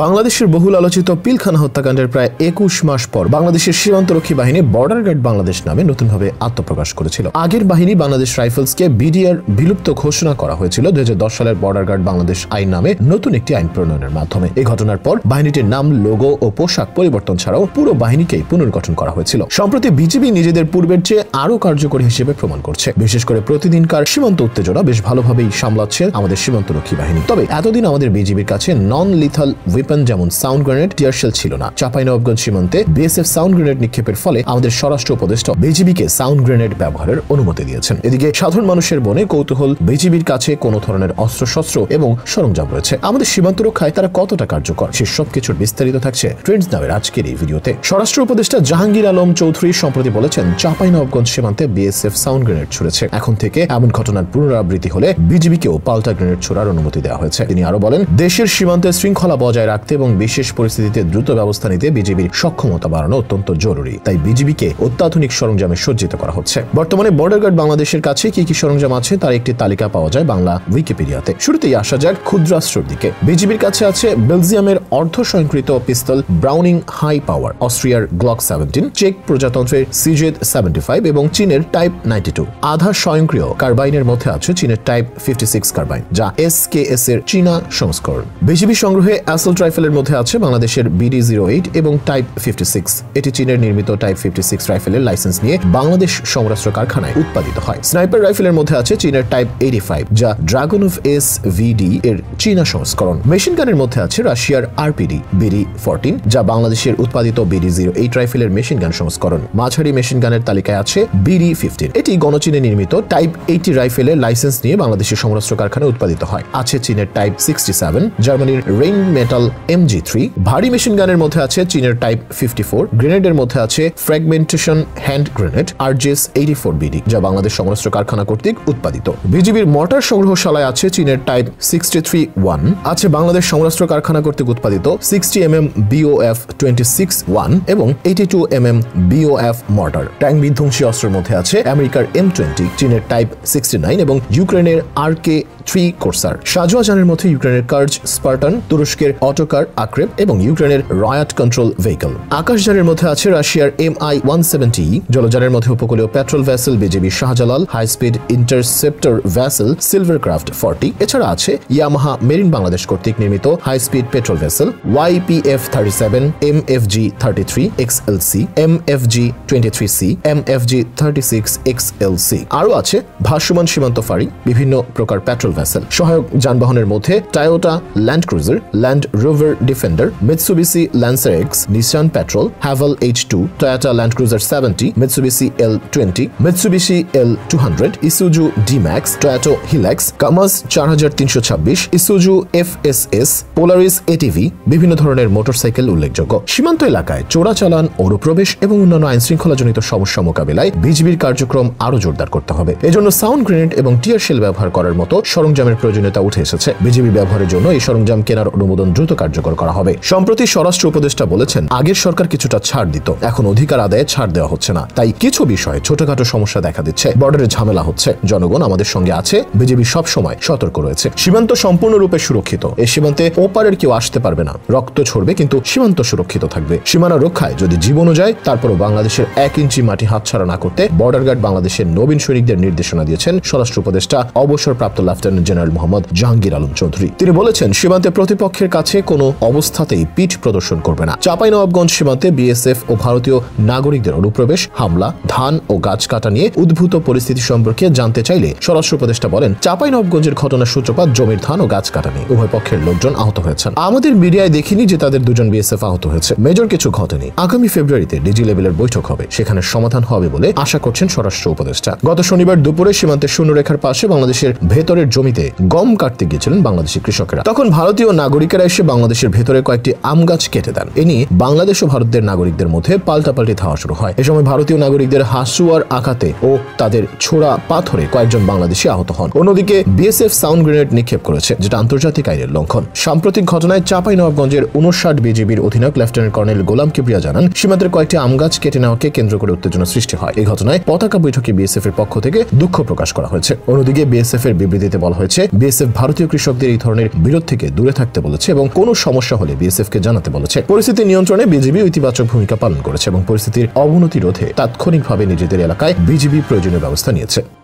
বাংলাদেশের বহুল আলোচিত পিলখানা হত্যাকাণ্ডের প্রায় ২১ মাস পর বাংলাদেশের সীমান্তরক্ষী বাহিনী বর্ডার গার্ড বাংলাদেশ নামে নতুনভাবে আত্মপ্রকাশ করেছিল। আগের বাহিনী বাংলাদেশ রাইফেলসকে বিডিআর বিলুপ্ত ঘোষণা করা হয়েছিল ২০১০ সালের বর্ডার গার্ড বাংলাদেশ আইন নামে নতুন একটি আইন প্রণয়নের মাধ্যমে। এই ঘটনার পর বাহিনীটির নাম, লোগো ও পোশাক পরিবর্তন ছাড়াও পুরো বাহিনীকেই পুনর্গঠন করা হয়েছিল। সম্প্রতি বিজিবি নিজেদের পূর্বের চেয়ে আরো কার্যকরী হিসেবে প্রমাণ করছে। বিশেষ করে প্রতিদিনকার সীমান্ত উত্তেজনা বেশ ভালোভাবেই সামলাচ্ছে আমাদের সীমান্তরক্ষী বাহিনী। তবে এতদিন আমাদের বিজিবির কাছে নন লিথাল ওয়েপন যেমন সাউন্ড গ্রেনেড, টিয়ার শেল ছিল না। চাঁপাইনবাবগঞ্জ সীমান্তে বিএসএফ সাউন্ড গ্রেনেড নিক্ষেপের ফলে আমাদের স্বরাষ্ট্র উপদেষ্টা বিজিবিকে সাউন্ড গ্রেনেড ব্যবহারের অনুমতি দিয়েছেন। এদিকে সাধারণ মানুষের মনে কৌতূহল, বিজিবির কাছে কোন ধরনের অস্ত্রশস্ত্র এবং সরঞ্জাম রয়েছে, আমাদের সীমান্ত রক্ষায় তারা কতটা কার্যকর, সে সব কিছুর বিস্তারিত থাকছে ট্রেন্ডস নামের আজকের এই ভিডিওতে। স্বরাষ্ট্র উপদেষ্টা জাহাঙ্গীর আলম চৌধুরী সম্প্রতি বলেছেন, চাঁপাইনবাবগঞ্জ সীমান্তে বিএসএফ সাউন্ড গ্রেনেড ছুড়েছে। এখন থেকে এমন ঘটনার পুনরাবৃত্তি হলে বিজিবিকেও পাল্টা গ্রেনেড ছোড়ার অনুমতি দেওয়া হয়েছে। তিনি আরো বলেন, দেশের সীমান্তে শৃঙ্খলা বজায় রাখতে এবং বিশেষ পরিস্থিতিতে দ্রুত ব্যবস্থা নিতে বিজিবির সক্ষমতা বাড়ানো অত্যন্ত জরুরি। তাই বিজিবিকে অত্যাধুনিক সরঞ্জামে সজ্জিত করা হচ্ছে। বর্তমানে বর্ডার গার্ড বাংলাদেশের কাছে কি কি সরঞ্জাম আছে তার একটি তালিকা পাওয়া যায় বাংলা উইকিপিডিয়াতে। শুরুতেই আসা যাক ক্ষুদ্রাস্ত্রের দিকে। বিজিবির কাছে আছে বেলজিয়ামের অর্ধ স্বয়ংক্রিয় পিস্তল ব্রাউনিং হাই পাওয়ার, অস্ট্রিয়ার গ্লক 17, চেক প্রজাতন্ত্রের সিজেড 75 এবং চীনের টাইপ 92। আধা স্বয়ংক্রিয় কার্বাইনের মধ্যে আছে চীনের টাইপ 56 কার্বাইন, যা এসকেএস এর চীনা সংস্করণ। বিজিবি সংগ্রহে অ্যাসল্ট রাইফেলের মধ্যে আছে বাংলাদেশের BD-08 এবং টাইপ 56। এটি চীনের নির্মিত টাইপ 56 রাইফেলের লাইসেন্স নিয়ে বাংলাদেশ সমরাস্ত্র কারখানায় উৎপাদিত হয়। স্নাইপার রাইফেলের মধ্যে আছে চীনের টাইপ 85, যা ড্রাগন অফ SVD এর চীনা সংস্করণ। মেশিন গানের মধ্যে আছে রাশিয়ার RPD BD-14, যা বাংলাদেশের উৎপাদিত BD-08 রাইফেলের মেশিন গান সংস্করণ। মাঝারি মেশিন গানের তালিকায় আছে BD-15, এটি গণচীনে নির্মিত টাইপ 80 রাইফেলের লাইসেন্স নিয়ে বাংলাদেশের সমরাস্ত্র কারখানায় উৎপাদিত হয়। আছে চীনের টাইপ 67, জার্মানির রেইন মেটাল MG3। ভারী মেশিন গানের মধ্যে আছে চীনের টাইপ 54। গ্রেনেডের মধ্যে আছে fragmentation hand grenade RGS 84BD, যা বাংলাদেশ সমরাস্ত্র কারখানা কর্তৃক উৎপাদিত। বিজিবির মর্টার সংগ্রহশালায় আছে চীনের টাইপ 63-1, আছে বাংলাদেশ সমরাস্ত্র কারখানা কর্তৃক উৎপাদিত 60mm BOF 26-1 এবং 82mm BOF মর্টার। ট্যাঙ্ক বিধ্বংসী অস্ত্রের মধ্যে আছে আমেরিকার M20, চীনের টাইপ 69 এবং ইউক্রেনের RK-3 কোর্সার। সাজোয়াজানের মধ্যে ইউক্রেনের কার্জ স্পার্টান, তুরস্কের অটোকার আক্রেব এবং ইউক্রেনের রয়াট কন্ট্রোল ভেহিকল। আকাশযানের মধ্যে আছে রাশিয়ার Mi-170, জলযানের মধ্যে উপকূলীয় patrol vessel BGB Shahjalal, high speed interceptor vessel Silvercraft 40। এছাড়া আছে ইয়ামাহা মেরিন বাংলাদেশ কর্তৃক নির্মিত high speed patrol vessel YPF-37, MFG-33 XLC, MFG-23C, MFG-36 XLC। আরও আছে ভাসমান সীমান্ত ফাঁড়ি, বিভিন্ন প্রকার পেট্রোল ভ্যাসেল। সহায়ক যানবাহনের মধ্যে Toyota Land Cruiser, Land Rover Defender, Mitsubishi Lancer X, Nissan Patrol, Haval H2, Toyota Land Cruiser 70, Mitsubishi L20, Mitsubishi L200, Isuzu D-Max, Toyota Hilux, Kamaz 4326, Isuzu FSS, Polaris ATV, বিভিন্ন ধরনের motorcycle উল্লেখযোগ্য। সীমান্ত এলাকায় চোরাচালান, অনুপ্রবেশ এবং অন্যান্য আইন শৃঙ্খলাজনিত সমস্যা মোকাবিলায় বিজিবির কার্যক্রম আরো জোরদার করতে হবে। এজন্য সাউন্ড গ্রেনেড এবং টিয়ার শেল ব্যবহার করার মতো সরঞ্জামের প্রয়োজনীয়তা উঠে এসেছে। বিজিবি ব্যবহারের জন্য এই সরঞ্জাম কেনার অনুমোদন দ্রুত কার্যকর করা হবে। সম্প্রতি স্বরাষ্ট্র উপদেষ্টা বলেছেন, আগের সরকার কিছুটা ছাড় দিত, এখন অধিকার আদায়ে ছাড় দেওয়া হচ্ছে না। তাই কিছু বিষয়ে ছোটখাটো সমস্যা দেখা দিচ্ছে, বর্ডারে ঝামেলা হচ্ছে। জনগণ আমাদের সঙ্গে আছে, বিজেপি সব সময় সতর্ক রয়েছে। সীমান্ত সম্পূর্ণরূপে সুরক্ষিত। এই সীমান্তে ওপারের কেউ আসতে পারবে না, রক্ত ছড়বে কিন্তু সীমান্ত সুরক্ষিত থাকবে। সীমানা রক্ষায় যদি জীবনও যায়, তারপরও বাংলাদেশের 1 ইঞ্চি মাটি হাতছাড়া না করতে বর্ডার গার্ড বাংলাদেশের নবীন সৈনিকদের নির্দেশনা দিয়েছেন স্বরাষ্ট্র উপদেষ্টা অবসরপ্রাপ্ত লেফটেন্যান্ট জেনারেল মোহাম্মদ জাহাঙ্গীর আলম চৌধুরী। তিনি বলেছেন, সীমান্তে প্রতিপক্ষের কাছে কোনো অবস্থাতেই পিঠ প্রদর্শন করবে না। চাঁপাইনবাবগঞ্জ সীমান্তে বিএসএফ ও ভারতীয় নাগরিকদের অনুপ্রবেশ, হামলা, ধান ও গাছ কাটা নিয়ে উদ্ভূত পরিস্থিতি সম্পর্কে জানতে চাইলে স্বরাষ্ট্র উপদেষ্টা বলেন, চাঁপাইনবাবগঞ্জের ঘটনার সূত্রপাত জমির ধান ও গাছ কাটা নিয়ে। উভয় পক্ষের লোকজন আহত হয়েছেন। আমাদের মিডিয়ায় দেখিনি যে তাদের দুজন বিএসএফ আহত হয়েছে। মেজর কিছু ঘটেনি। আগামী ফেব্রুয়ারিতে ডিজি লেভেলের বৈঠক হবে, সেখানে সমাধান হবে বলে আশা করছেন স্বরাষ্ট্র উপদেষ্টা। গত শনিবার দুপুরে সীমান্তের শূন্যরেখার পাশে বাংলাদেশের ভেতরের জমিতে গম কাটতে গিয়েছিলেন বাংলাদেশি কৃষকেরা। তখন ভারতীয় নাগরিকেরা এসে বাংলাদেশের ভেতরে কয়েকটি আম গাছ কেটে দেন। এ নিয়ে বাংলাদেশ ও ভারতের নাগরিকদের মধ্যে পাল্টাপাল্টি ধাওয়া শুরু হয়। এ সময় ভারতীয় নাগরিকদের হাসুয়ার আঘাতে ও তাদের ছোড়া পাথরে কয়েকজন বাংলাদেশি আহত হন। অন্যদিকে বিএসএফ সাউন্ড গ্রেনেড নিক্ষেপ করেছে, যেটা আন্তর্জাতিক আইনের লঙ্ঘন। সাম্প্রতিক ঘটনায় চাঁপাইনবাবগঞ্জের 59 বিজিবির অধিনায়ক লেফটেন্যান্ট কর্নেল গোলাম কিবরিয়া জানান, সীমান্তের কয়েকটি আম গাছ কেটে নেওয়াকে কেন্দ্র করে উত্তেজনা সৃষ্টি হয়। এই ঘটনায় পতাকা বৈঠকে বিএসএফ এর পক্ষ থেকে দুঃখ প্রকাশ করা হয়েছে। অন্যদিকে বিএসএফ এর বিবৃতিতে বলা হয়েছে, বিএসএফ ভারতীয় কৃষকদের এই ধরনের বিরোধ থেকে দূরে থাকতে বলেছে এবং কোন কোনো সমস্যা হলে বিএসএফ কে জানাতে বলেছে। পরিস্থিতি নিয়ন্ত্রণে বিজিবি ইতিবাচক ভূমিকা পালন করেছে এবং পরিস্থিতির অবনতি রোধে তাৎক্ষণিকভাবে নিজেদের এলাকায় বিজিবি প্রয়োজনীয় ব্যবস্থা নিয়েছে।